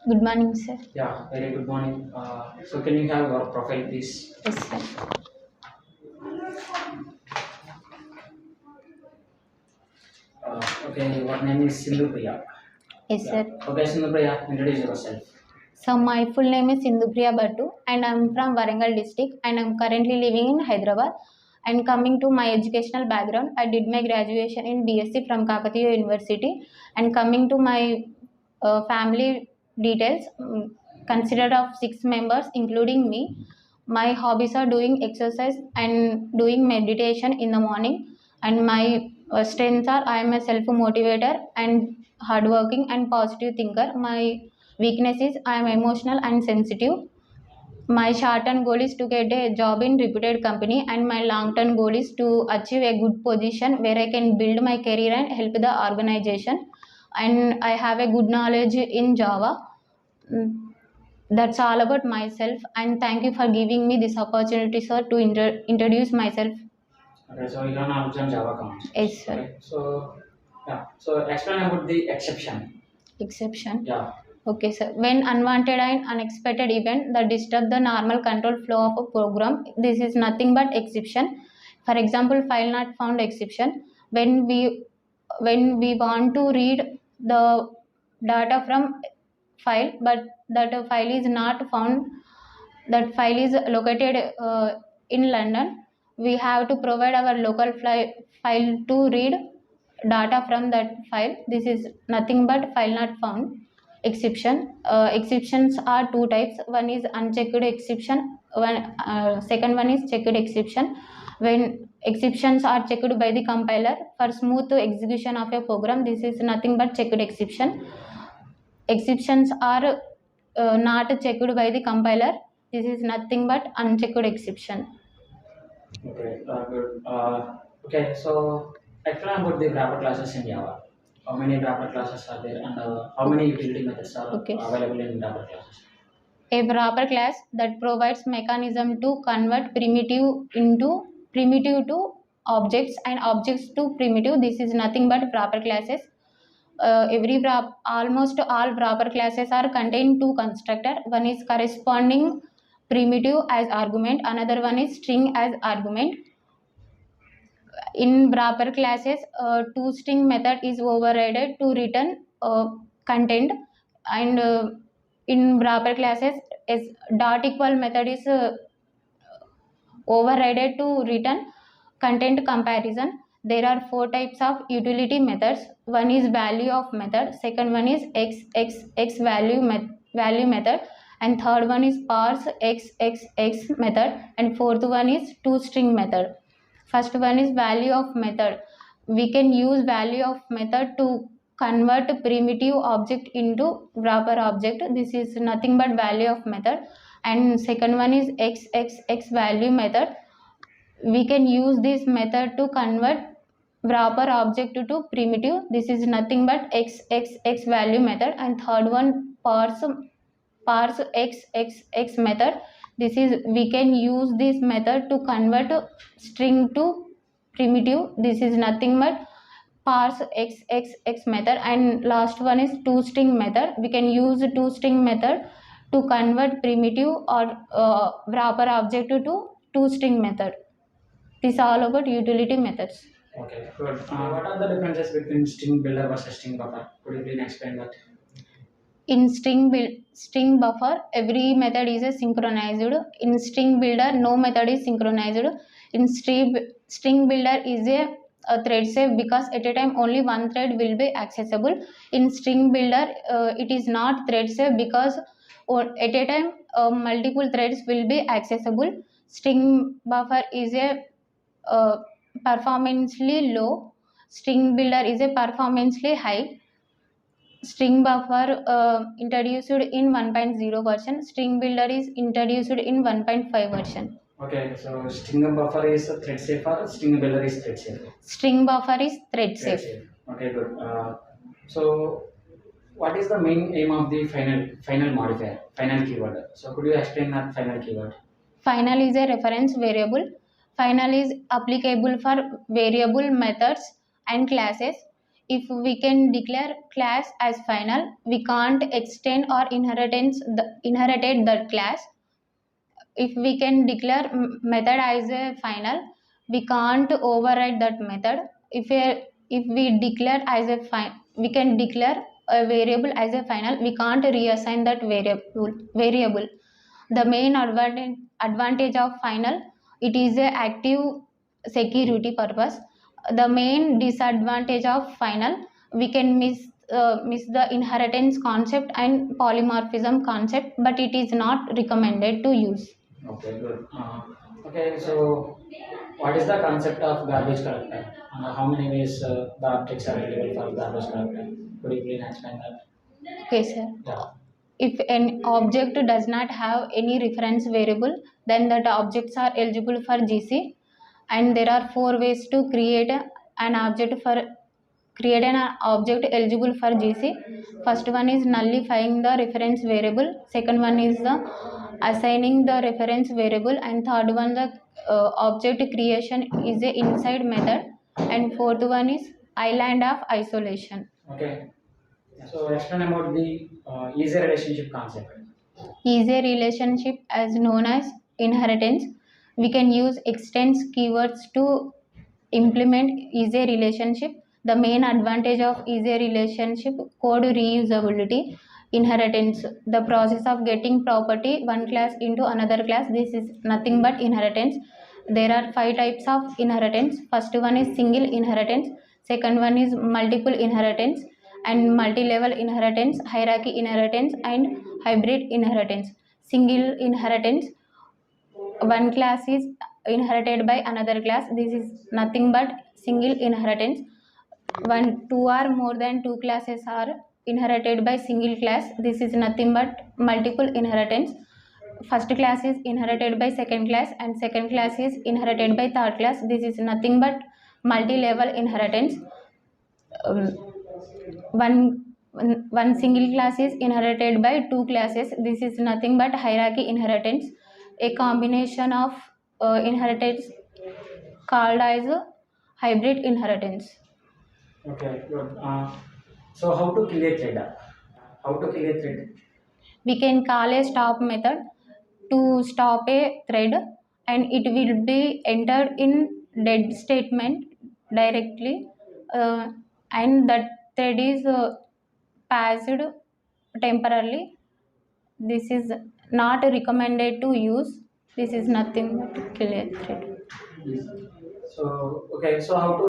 Good morning, sir. Yeah, very good morning. So can you have your profile, please? Yes, sir. Okay, your name is Sindhu Priya. Yes, Yeah. sir. Okay, Sindhu Priya, introduce yourself. So my full name is Sindhupriya Bhattu, and I'm from Warangal district, and I'm currently living in Hyderabad. And coming to my educational background, I did my graduation in BSc from Kakatiya University. And coming to my family details, considered of 6 members, including me. My hobbies are doing exercise and doing meditation in the morning. And my strengths are I am a self motivator and hardworking and positive thinker. My weakness is I am emotional and sensitive. My short-term goal is to get a job in reputed company, and my long-term goal is to achieve a good position where I can build my career and help the organization. And I have a good knowledge in Java. Mm, That's all about myself. And thank you for giving me this opportunity, sir, to introduce myself. Okay, so you learn Amazon Java commands. Yes, sir. Okay, so yeah, so explain about the exception. Exception. Yeah. Okay, sir. When unwanted and unexpected event that disturb the normal control flow of a program, this is nothing but exception. For example, file not found exception. When we want to read the data from file, but that file is not found, that file is located in London. We have to provide our local file to read data from that file. This is nothing but file not found exception. Exceptions are two types. One is unchecked exception. Second one is checked exception. When exceptions are checked by the compiler for smooth execution of a program, this is nothing but checked exception. Exceptions are not checked by the compiler. This is nothing but unchecked exception. Okay, good. Okay, so explain about the wrapper classes in Java. How many wrapper classes are there, and how many utility methods are Okay. available in wrapper classes? A wrapper class that provides mechanism to convert primitive to objects and objects to primitive. This is nothing but wrapper classes. Almost all wrapper classes are contain two constructor. One is corresponding primitive as argument. Another one is string as argument. In wrapper classes, toString method is overridden to return content, and in wrapper classes, is dot equal method is overridden to return content comparison. There are four types of utility methods. One is value of method, second one is x value method, and third one is parse x method, and fourth one is toString method. First one is value of method. We can use value of method to convert primitive object into wrapper object. This is nothing but value of method. And second one is x value method. We can use this method to convert wrapper object to primitive. This is nothing but x value method. And third one, parse x method. This is we can use this method to convert string to primitive. This is nothing but parse x method. And last one is toString method. We can use toString method to convert primitive or wrapper object to toString method. This is all about utility methods. Okay, good. What are the differences between string builder versus string buffer? Could you please explain that? In string buffer, every method is a synchronized. In string builder, no method is synchronized. In string builder is a thread safe, because at a time only one thread will be accessible. In string builder, it is not thread safe, because at a time multiple threads will be accessible. String buffer is a performancely low. String builder is a performancely high. String buffer introduced in 1.0 version. String builder is introduced in 1.5 version. Okay, so string buffer is thread safe or string builder is thread safe? String buffer is thread Thread safe. safe. Okay, good. So what is the main aim of the final modifier, final keyword? So could you explain that final keyword? Final is a reference variable. Final is applicable for variable methods and classes. if we can declare class as final, we can't extend or inherited that class. If we can declare method as a final, we can't override that method. If we declare as a we can declare a variable as a final, we can't reassign that variable. The main advantage of final, it is a active security purpose. The main disadvantage of final, we can miss the inheritance concept and polymorphism concept, but it is not recommended to use. Okay, good. Okay, so what is the concept of garbage collector? How many ways the objects are available for garbage collector? Could you please explain that? Okay, sir. Yeah. If an object does not have any reference variable, then that objects are eligible for GC. And there are 4 ways to create an object eligible for GC. First one is nullifying the reference variable. Second one is the assigning the reference variable, and third one the object creation is a inside method, and fourth one is island of isolation. Okay. So explain about the easy relationship concept. Easy relationship as known as inheritance. We can use extends keywords to implement easy relationship. The main advantage of easy relationship: code reusability. Inheritance, the process of getting property one class into another class. This is nothing but inheritance. There are 5 types of inheritance. First one is single inheritance, second one is multiple inheritance, and multi-level inheritance, hierarchy inheritance, and hybrid inheritance. Single inheritance, one class is inherited by another class. This is nothing but single inheritance. Two or more than 2 classes are inherited by single class. This is nothing but multiple inheritance. First class is inherited by second class, and second class is inherited by third class. This is nothing but multi-level inheritance. Um, one single class is inherited by 2 classes. This is nothing but hierarchy inheritance. A combination of inheritance called as hybrid inheritance. Okay, good. So how to kill a thread? How to kill a thread? We can call a stop method to stop a thread, and it will be entered in dead statement directly, and that thread is passed temporarily. This is not recommended to use. This is nothing but kill a thread. So okay, so how to